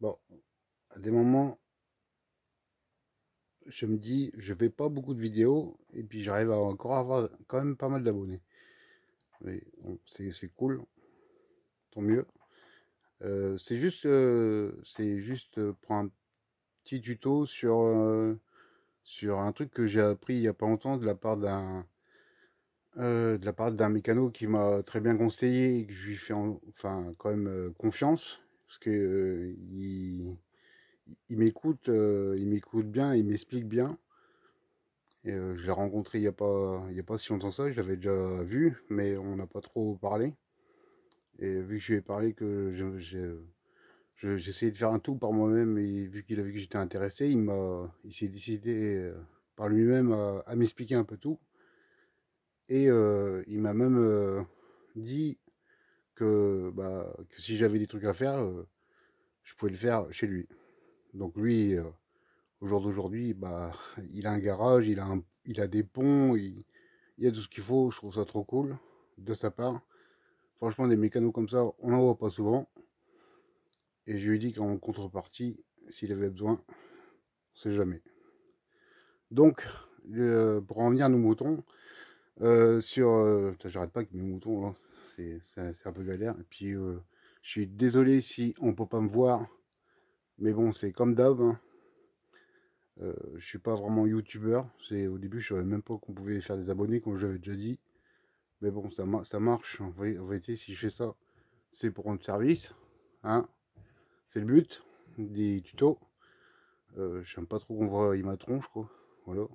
Bon, à des moments, je me dis, je fais pas beaucoup de vidéos et puis j'arrive à encore avoir quand même pas mal d'abonnés. Mais bon, c'est cool, tant mieux. C'est juste pour un petit tuto sur un truc que j'ai appris il y a pas longtemps de la part d'un mécano qui m'a très bien conseillé et que je lui fais enfin quand même confiance parce que il m'écoute bien, il m'explique bien. Et je l'ai rencontré il y a pas si longtemps que ça, je l'avais déjà vu, mais on n'a pas trop parlé. Et vu que je lui ai parlé que j'essayais de faire un tout par moi-même, et vu qu'il a vu que j'étais intéressé, il s'est décidé par lui-même à m'expliquer un peu tout. Et il m'a même dit que si j'avais des trucs à faire, je pouvais le faire chez lui. Donc lui, au jour d'aujourd'hui, bah, il a un garage, il a des ponts, il y a tout ce qu'il faut, je trouve ça trop cool de sa part. Franchement, des mécanos comme ça, on n'en voit pas souvent. Et je lui ai dit qu'en contrepartie, s'il avait besoin, on sait jamais. Donc, pour en venir à nos moutons, j'arrête pas avec mes moutons, là. C'est un peu galère. Et puis, je suis désolé si on peut pas me voir. Mais bon, c'est comme d'hab, hein. Je suis pas vraiment youtubeur. Au début, je savais même pas qu'on pouvait faire des abonnés, comme je l'avais déjà dit. Mais bon, ça marche. En vérité, si je fais ça, c'est pour rendre service, hein. C'est le but des tutos. J'aime pas trop qu'on voit ma tronche, quoi. Voilà.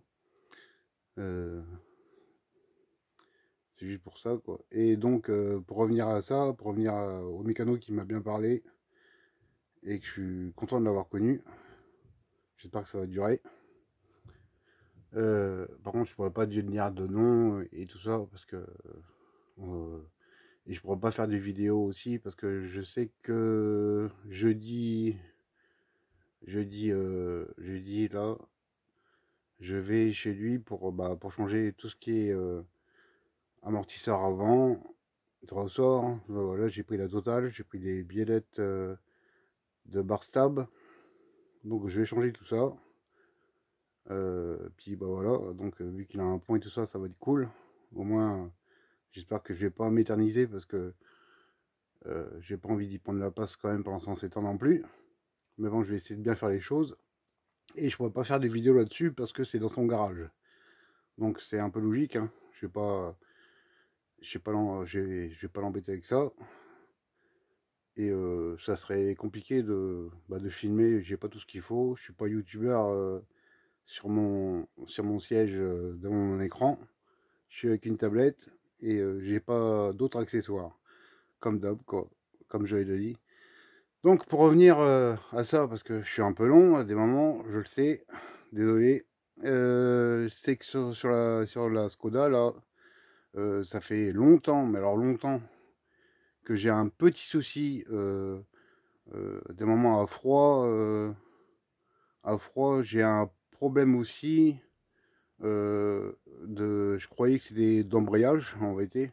Euh, c'est juste pour ça, quoi. Et donc, pour revenir à ça, au mécano qui m'a bien parlé, et que je suis content de l'avoir connu, j'espère que ça va durer. Par contre, je pourrais pas dire de nom et tout ça, parce que... et je pourrais pas faire des vidéos aussi, parce que je sais que jeudi là, je vais chez lui pour changer tout ce qui est amortisseur avant, ressort. Voilà, j'ai pris la totale, j'ai pris des biellettes de Barstab. Donc je vais changer tout ça. Puis bah voilà, donc vu qu'il a un pont et tout ça, ça va être cool. Au moins, j'espère que je vais pas m'éterniser parce que j'ai pas envie d'y prendre la passe quand même pendant 107 ans non plus. Mais bon, je vais essayer de bien faire les choses. Et je pourrais pas faire des vidéos là-dessus parce que c'est dans son garage. Donc c'est un peu logique, hein. Je vais pas l'embêter avec ça. Et ça serait compliqué de filmer, j'ai pas tout ce qu'il faut. Je suis pas youtubeur sur mon siège devant mon écran. Je suis avec une tablette et j'ai pas d'autres accessoires. Comme d'hab, quoi. Comme j'avais déjà dit. Donc pour revenir à ça, parce que je suis un peu long à des moments, je le sais, désolé. Je sais que sur la Skoda, là, ça fait longtemps, mais alors longtemps, que j'ai un petit souci, des moments à froid, j'ai un problème aussi, je croyais que c'était d'embrayage, en vérité,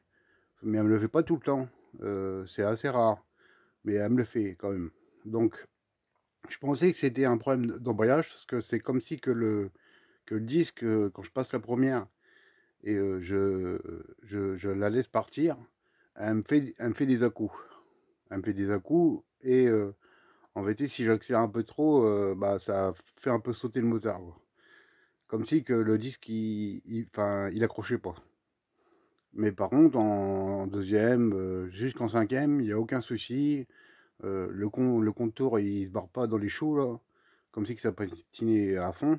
mais elle me le fait pas tout le temps, c'est assez rare, mais elle me le fait quand même. Donc, je pensais que c'était un problème d'embrayage, parce que c'est comme si que le disque, quand je passe la première et je la laisse partir, elle me fait des à-coups. Elle me fait des à-coups et en vérité, si j'accélère un peu trop, bah, ça fait un peu sauter le moteur, quoi. Comme si que le disque, enfin, il accrochait pas. Mais par contre, en deuxième, jusqu'en cinquième, il n'y a aucun souci. Le contour, il se barre pas dans les choux, là. Comme si que ça patinait à fond.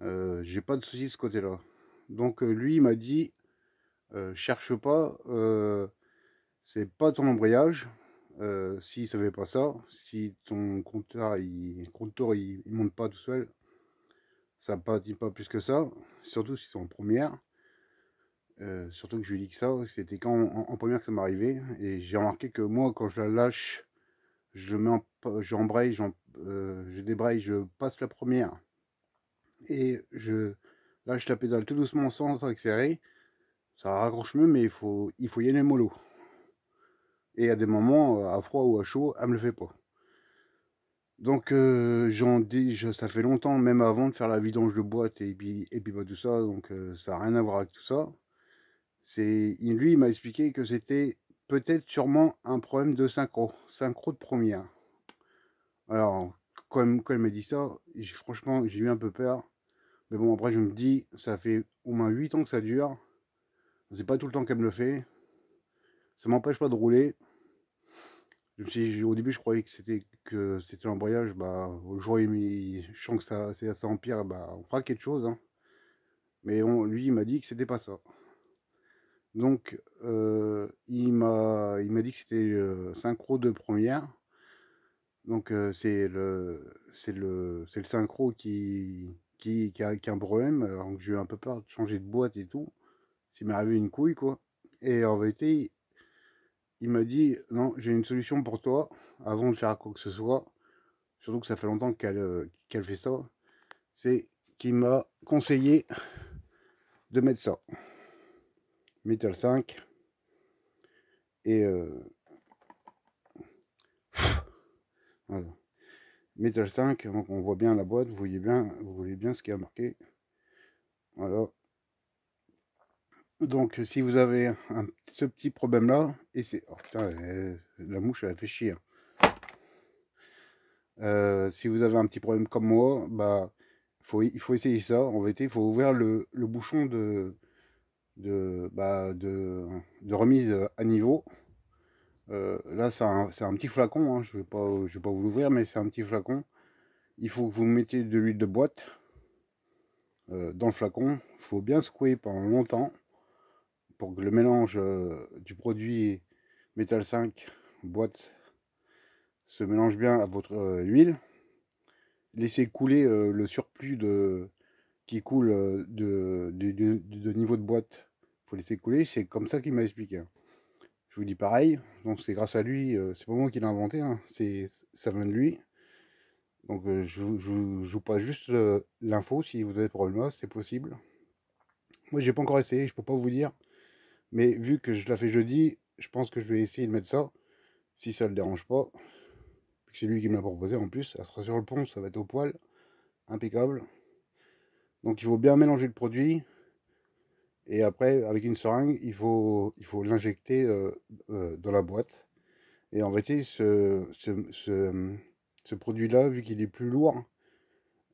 J'ai pas de souci de ce côté-là. Donc lui, il m'a dit, cherche pas, c'est pas ton embrayage. S'il savait pas ça, si ton contour il monte pas tout seul, ça patine pas plus que ça, surtout si c'est en première. Surtout que je lui ai dit que ça, c'était quand en première que ça m'arrivait. Et j'ai remarqué que moi, quand je la lâche, je le mets j'embraye, je débraye, je passe la première. Et je lâche la pédale tout doucement sans accélérer. Ça raccroche mieux, mais il faut y aller mollo. Et à des moments, à froid ou à chaud, elle me le fait pas. Donc ça fait longtemps, même avant de faire la vidange de boîte et puis bah, tout ça, donc ça a rien à voir avec tout ça. Lui, il m'a expliqué que c'était peut-être sûrement un problème de synchro de première. Alors, quand il m'a dit ça, franchement, j'ai eu un peu peur. Mais bon, après, je me dis, ça fait au moins 8 ans que ça dure. C'est pas tout le temps qu'elle me le fait. Ça m'empêche pas de rouler. Au début, je croyais que c'était l'embrayage. Bah, au jour où je sens que ça empire, bah, on fera quelque chose, hein. Mais lui, il m'a dit que c'était pas ça. Donc, il m'a dit que c'était synchro de première. Donc, c'est le synchro qui a un problème. Alors que j'ai eu un peu peur de changer de boîte et tout. S'il m'est arrivé une couille, quoi. Et en vérité, il m'a dit, non, j'ai une solution pour toi, avant de faire quoi que ce soit, surtout que ça fait longtemps qu'elle fait ça, c'est qu'il m'a conseillé de mettre ça. Metal 5, et voilà. Metal 5, donc on voit bien la boîte, vous voyez bien ce qui a marqué. Voilà. Donc si vous avez ce petit problème là, et c'est... Oh putain, la mouche elle a fait chier. Si vous avez un petit problème comme moi, bah il faut essayer ça. En vérité, il faut ouvrir le bouchon de remise à niveau. Là, c'est un petit flacon, hein. Je vais pas vous l'ouvrir, mais c'est un petit flacon. Il faut que vous mettiez de l'huile de boîte dans le flacon. Il faut bien secouer pendant longtemps pour que le mélange du produit Metal 5 boîte se mélange bien à votre huile. Laissez couler le surplus qui coule de niveau de boîte. Il faut laisser couler. C'est comme ça qu'il m'a expliqué, hein. Je vous dis pareil. Donc c'est grâce à lui. C'est pas moi qui l'ai inventé, hein. Ça vient de lui. Donc je vous passe juste l'info. Si vous avez ce problème-là, c'est possible. Moi, j'ai pas encore essayé. Je peux pas vous dire. Mais vu que je l'ai fait jeudi, je pense que je vais essayer de mettre ça. Si ça le dérange pas. C'est lui qui me l'a proposé en plus. Ça sera sur le pont. Ça va être au poil. Impeccable. Donc il faut bien mélanger le produit. Et après, avec une seringue, il faut l'injecter dans la boîte. Et en vérité, ce produit-là, vu qu'il est plus lourd,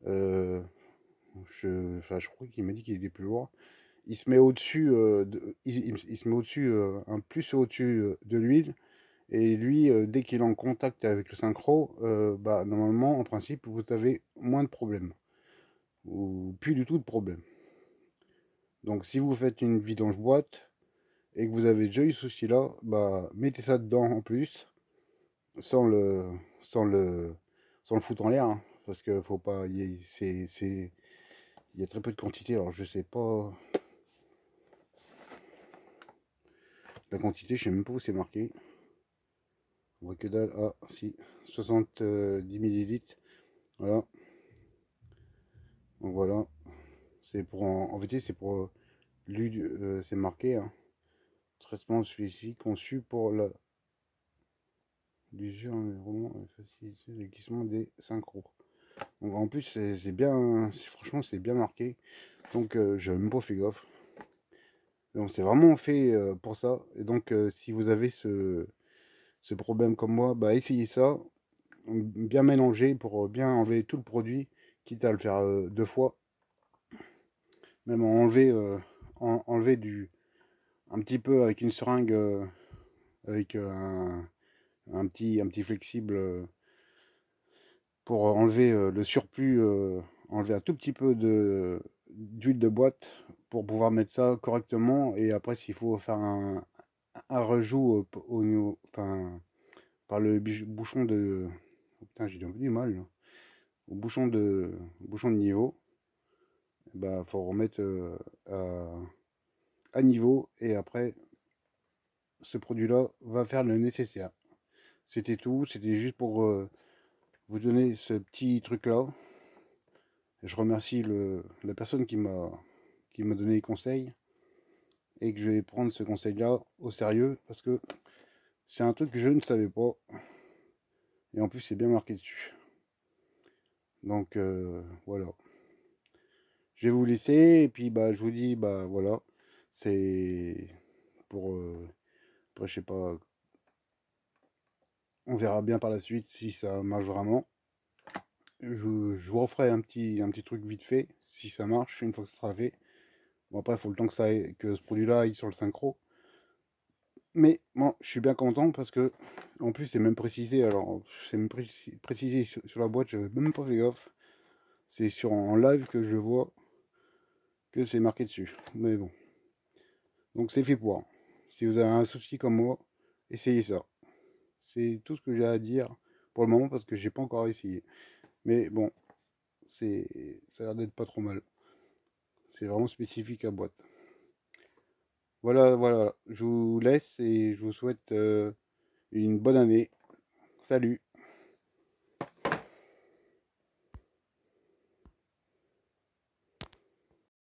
euh, je crois qu'il m'a dit qu'il était plus lourd, il se met au-dessus, il se met au-dessus, un plus au-dessus de l'huile. Et lui, dès qu'il est en contact avec le synchro, bah, normalement, en principe, vous avez moins de problèmes. Ou plus du tout de problèmes. Donc si vous faites une vidange boîte et que vous avez déjà eu ce souci-là, bah, mettez ça dedans en plus, sans le, sans le, sans le foutre en l'air, hein, parce que faut pas, il y a très peu de quantité. Alors je sais pas la quantité, je sais même pas où c'est marqué. On voit que dalle. Ah si, 70 millilitres. Voilà. Donc voilà. C'est pour en vérité, c'est pour c'est marqué, hein. Traitement celui-ci conçu pour la l'usure environnement et faciliter le glissement des synchros. Donc en plus c'est bien, franchement c'est bien marqué. Donc je n'ai même pas fait gaffe. Donc c'est vraiment fait pour ça. Et donc si vous avez ce problème comme moi, bah essayez ça. Bien mélanger pour bien enlever tout le produit, quitte à le faire deux fois. Même enlever un petit peu avec une seringue, avec un petit flexible pour enlever le surplus, enlever un tout petit peu d'huile de boîte pour pouvoir mettre ça correctement. Et après, s'il faut faire un rejout au niveau, enfin, par le bouchon de... Oh, putain, j'ai du mal, là. Au bouchon de niveau, bah, faut remettre à niveau. Et après, ce produit-là va faire le nécessaire. C'était tout. C'était juste pour vous donner ce petit truc-là. Je remercie la personne qui m'a donné les conseils et que je vais prendre ce conseil-là au sérieux parce que c'est un truc que je ne savais pas et en plus c'est bien marqué dessus. Donc voilà. Je vais vous laisser et puis bah je vous dis bah voilà. C'est pour après, je sais pas, on verra bien par la suite si ça marche vraiment. Je vous referai un petit truc vite fait, si ça marche, une fois que ce sera fait. Bon après, il faut le temps que que ce produit-là aille sur le synchro. Mais moi, je suis bien content parce que, en plus, c'est même précisé. Alors, c'est même précisé sur la boîte, j'avais même pas fait gaffe. C'est en live que je vois que c'est marqué dessus. Mais bon, donc c'est fait pour. Si vous avez un souci comme moi, essayez ça. C'est tout ce que j'ai à dire pour le moment parce que j'ai pas encore essayé. Mais bon, ça a l'air d'être pas trop mal. C'est vraiment spécifique à boîte. Voilà, voilà. Je vous laisse et je vous souhaite une bonne année. Salut!